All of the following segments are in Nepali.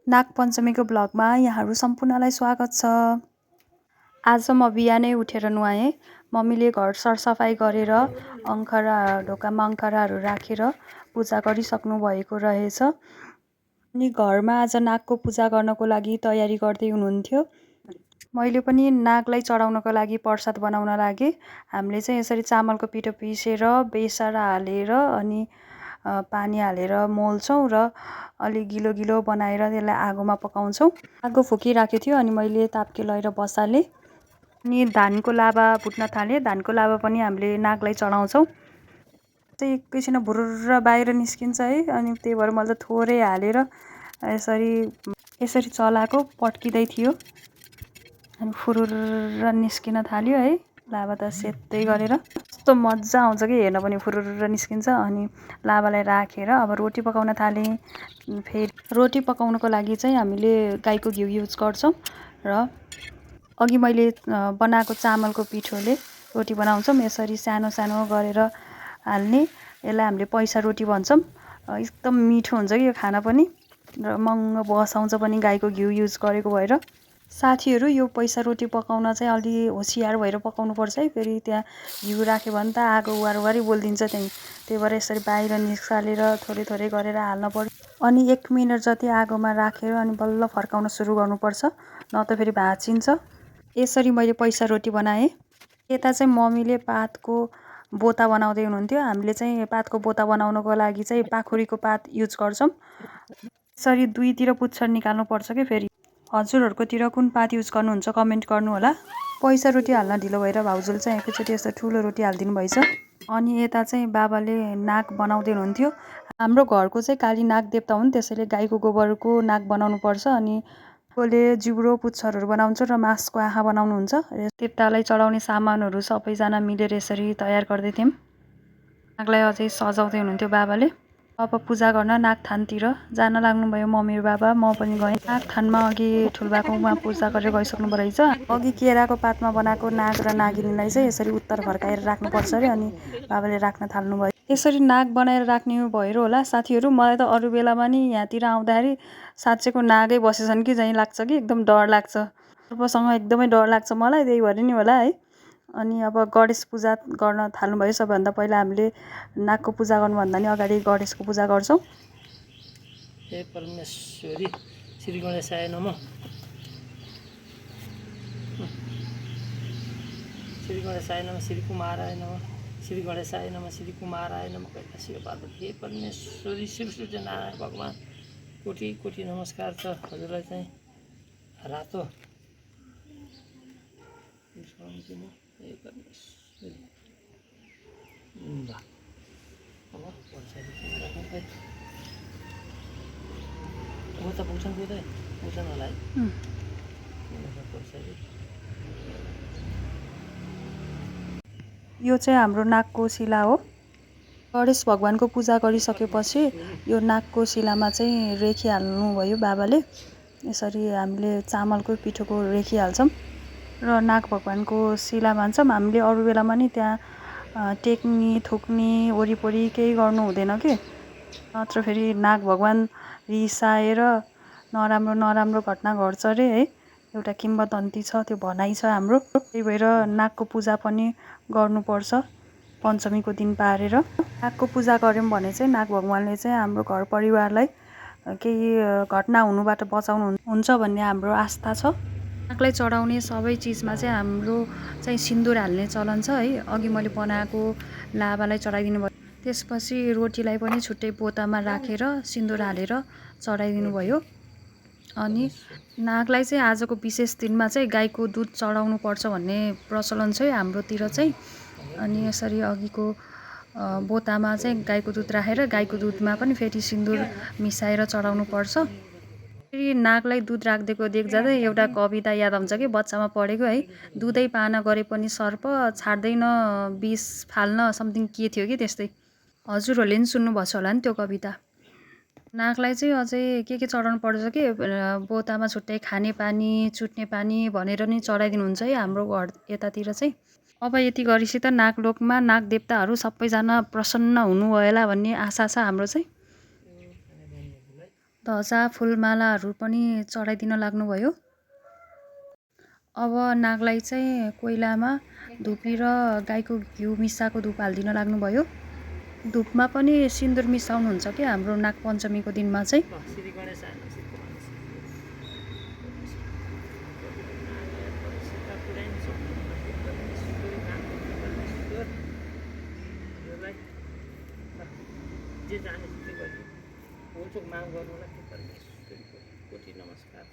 नागपञ्चमीको ब्लगमा यहाँहरू सम्पूर्णलाई स्वागत छ। आज म बिहानै उठेर नुहाएँ। मम्मीले घर सरसफाइ गरेर ढोकामा अङ्खराहरू राखेर पूजा गरिसक्नु भएको रहेछ। अनि घरमा आज नागको पूजा गर्नको लागि तयारी गर्दै हुनुहुन्थ्यो। मैले पनि नागलाई चढाउनको लागि प्रसाद बनाउन लागेँ। हामीले चाहिँ यसरी चामलको पिठो पिसेर बेसार हालेर अनि पानी हालेर मोल्छौँ र अलि गिलो गिलो बनाएर त्यसलाई आगोमा पकाउँछौँ। आगो फुकिराखेको थियो अनि मैले ताप्के लगाएर बसालेँ। अनि धानको लाबा फुट्न थालेँ। धानको लाबा पनि हामीले नागलाई चढाउँछौँ। चाहिँ एकैछिन भुर्र बाहिर निस्किन्छ है। अनि त्यही भएर मैले त थोरै हालेर यसरी चलाएको पट्किँदै थियो अनि फुरुर निस्किन थाल्यो है। लाबा त सेत्तै गरेर कस्तो मजा आउँछ कि हेर्न पनि फुरुर निस्किन्छ। अनि लाबालाई राखेर अब रोटी पकाउन थालेँ। फेरि रोटी पकाउनको लागि चाहिँ हामीले गाईको घिउ युज गर्छौँ र अघि मैले बनाएको चामलको पिठोले रोटी बनाउँछौँ। यसरी सानो सानो गरेर हाल्ने, यसलाई हामीले पैसा रोटी भन्छौँ। एकदम मिठो हुन्छ कि यो खाना पनि र महँगो बसाउँछ पनि गाईको घिउ युज गरेको भएर। साथीहरू यो पैसा रोटी पकाउन चाहिँ अलि होसियार भएर पकाउनुपर्छ है। फेरि त्यहाँ घिउ राख्यो भने त आगो वारवारी बोलिदिन्छ त्यही भएर यसरी बाहिर निकालेर थोरै थोरै गरेर हाल्न पर्यो। अनि 1 मिनट जति आगोमा राखेर अनि बल्ल फर्काउन सुरु गर्नुपर्छ, न त फेरि भाँचिन्छ। यसरी मैले पैसा रोटी बनाएँ। यता चाहिँ मम्मीले पातको बोता बनाउँदै हुनुहुन्थ्यो। हामीले चाहिँ पातको बोता बनाउनको लागि चाहिँ पाखुरीको पात युज गर्छौँ। यसरी दुईतिर पुच्छर निकाल्नुपर्छ कि फेरि। हजुरहरूकोतिर कुन पात युज गर्नुहुन्छ कमेन्ट गर्नु होला। पैसा रोटी हाल्न ढिलो भएर भाउजूले चाहिँ एकैचोटि यस्तो ठुलो रोटी हालिदिनु भएछ। अनि यता चाहिँ बाबाले नाग बनाउँदै हुनुहुन्थ्यो। हाम्रो घरको चाहिँ काली नाग देवता हुन्, त्यसैले गाईको गोबरको नाग बनाउनुपर्छ। अनि कसले जिब्रो पुच्छरहरू बनाउँछ र मासको आँखा बनाउनुहुन्छ। देवतालाई चढाउने सामानहरू सबैजना मिलेर यसरी तयार गर्दै थियौँ। नागलाई अझै सजाउँदै हुनुहुन्थ्यो बाबाले। अब पूजा गर्न नागथानतिर जान लाग्नुभयो मम्मी र बाबा। म पनि गएँ। नागथानमा अघि ठुल्बाकोमा पूजा गरेर गइसक्नु रहेछ। अघि केराको पातमा बनाएको नाग र नागिनीलाई चाहिँ यसरी उत्तर फर्काएर राख्नुपर्छ अरे। अनि बाबाले राख्न थाल्नुभयो। यसरी नाग बनाएर राख्ने भएर होला साथीहरू। मलाई त अरू बेलामा नि यहाँतिर आउँदाखेरि साँच्चैको नागै बसेछन् कि चाहिँ लाग्छ कि एकदम डर लाग्छ। सर्पसँग एकदमै डर लाग्छ मलाई, त्यही भएर नि होला है। अनि अब गणेश पूजा गर्न थाल्नुभयो। सबैभन्दा पहिला हामीले नागको पूजा गर्नुभन्दा नि अगाडि गणेशको पूजा गर्छौँ। हे परमेश्वरी श्री गणेशाय नमः। श्री गणेशाय नमः, श्री कुमाराय नमः, श्री गणेशाय नमः, श्री कुमाराय नमः। कैलाशिव पार्वती हे परमेश्वरी श्री सूर्यनारायण भगवान कोटि कोटि नमस्कार छ हजुरलाई चाहिँ रातो हे परमेश्वरी। त पुग्छन् होला है। यो चाहिँ हाम्रो नागको शिला हो। गणेश भगवानको पूजा गरिसकेपछि यो नागको शिलामा चाहिँ रेखी हाल्नुभयो बाबाले। यसरी हामीले चामलको पिठोको रेखी हाल्छौँ र नाग भगवानको शिला मान्छौँ हामीले। अरू बेलामा नि त्यहाँ टेक्नी थुक्नी वरिपरि केही गर्नु हुँदैन कि, नत्र फेरि नाग भगवान रिसाएर नराम्रो घटना घट्छ अरे है। एउटा किम्बदन्ती छ, त्यो भनाइ छ हाम्रो। त्यही भएर नागको पूजा पनि गर्नुपर्छ पञ्चमीको दिन पारेर। नागको पूजा गऱ्यौँ भने चाहिँ नाग भगवानले चाहिँ हाम्रो घर परिवारलाई केही घटना हुनुबाट बचाउनु हुन्छ भन्ने हाम्रो आस्था छ। नागलाई चढाउने सबै चिजमा चाहिँ हाम्रो चाहिँ सिन्दुर हाल्ने चलन छ है। अघि मैले बनाएको लाबालाई चढाइदिनु भयो। त्यसपछि रोटीलाई पनि छुट्टै पोतामा राखेर सिन्दुर हालेर चढाइदिनु भयो। अनि नागलाई चाहिँ आजको विशेष दिनमा चाहिँ गाईको दुध चढाउनु पर्छ भन्ने प्रचलन छ हाम्रोतिर चाहिँ। अनि यसरी अघिको बोतामा चाहिँ गाईको दुध राखेर गाईको दुधमा पनि फेरि सिन्दुर मिसाएर चढाउनु पर्छ। फेरि नागलाई दुध राखिदिएको देख्दा एउटा कविता याद आउँछ कि बच्चामा पढेको है। दुधै पान गरे पनि सर्प छाड्दैन विष फाल्न, समथिङ के थियो कि त्यस्तै। हजुरहरूले नि सुन्नुभएको छ होला नि त्यो कविता। नागलाई चाहिँ अझै के चढाउनु पर्छ कि बोतामा छुट्टै खाने पानी चुट्ने पानी भनेर नि चढाइदिनुहुन्छ है हाम्रो घर यतातिर चाहिँ। अब यति गरेपछि त नागलोकमा नाग देवताहरू सबैजना प्रसन्न हुनुभयो होला भन्ने आशा छ हाम्रो चाहिँ। धजा फुलमालाहरू पनि चढाइदिन लाग्नुभयो। अब नागलाई चाहिँ कोइलामा धुपी र गाईको घिउ मिसाएको धुप हालिदिन लाग्नुभयो। धुपमा पनि सिन्दुर मिसाउनुहुन्छ कि हाम्रो नागपञ्चमीको दिनमा चाहिँ। श्री गणेशाय नमः श्री जे जाने त्यो गर्नु होचोक माग गर्नुलाई त्यो परमेश्वरको कोटि नमस्कार छ।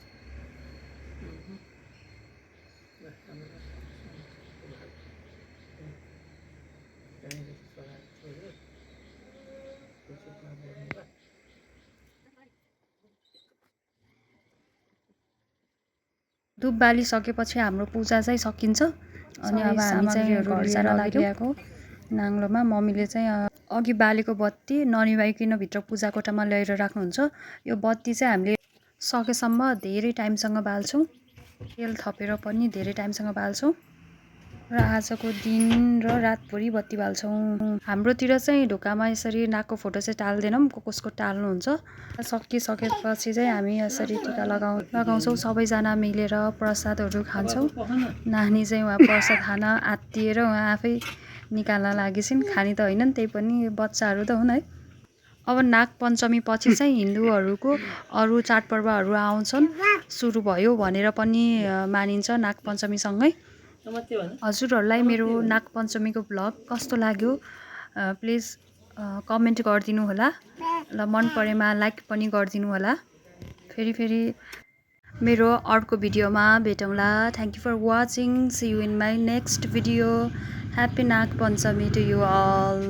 धुप बालिसकेपछि हाम्रो पूजा चाहिँ सकिन्छ। अनि अब हामी चाहिँ घर जान लागिरहेको नाङ्लोमा मम्मीले चाहिँ अघि बालेको बत्ती ननिभाइकन भित्र पूजा कोठामा ल्याएर राख्नुहुन्छ। यो बत्ती चाहिँ हामीले सकेसम्म धेरै टाइमसँग बाल्छौँ, तेल थपेर पनि धेरै टाइमसँग बाल्छौँ र आजको दिन र रातभरि बत्ती बाल्छौँ। हाम्रोतिर चाहिँ ढोकामा यसरी नागको फोटो चाहिँ टाल्दैनौँ, कसको टाल्नुहुन्छ। सकिसकेपछि चाहिँ हामी यसरी टिका लगाउँछौँ, सबैजना मिलेर प्रसादहरू खान्छौँ। नानी चाहिँ उहाँ प्रसाद खान आत्तिएर उहाँ आफै निकाल्न लागेछिन्, खानी त होइनन्, त्यही पनि बच्चाहरू त हुन् है। अब नागपञ्चमी पछि चाहिँ हिन्दूहरूको अरू चाडपर्वहरू आउँछन्, सुरु भयो भनेर पनि मानिन्छ नागपञ्चमीसँगै। हजुरहरूलाई मेरो नागपञ्चमीको भ्लग कस्तो लाग्यो प्लिज कमेन्ट गरिदिनु होला र मन परेमा लाइक पनि गरिदिनु होला। फेरि मेरो अर्को भिडियोमा भेटौँला। Thank you for watching. See you in my next video. Happy Nagpanchami to you all.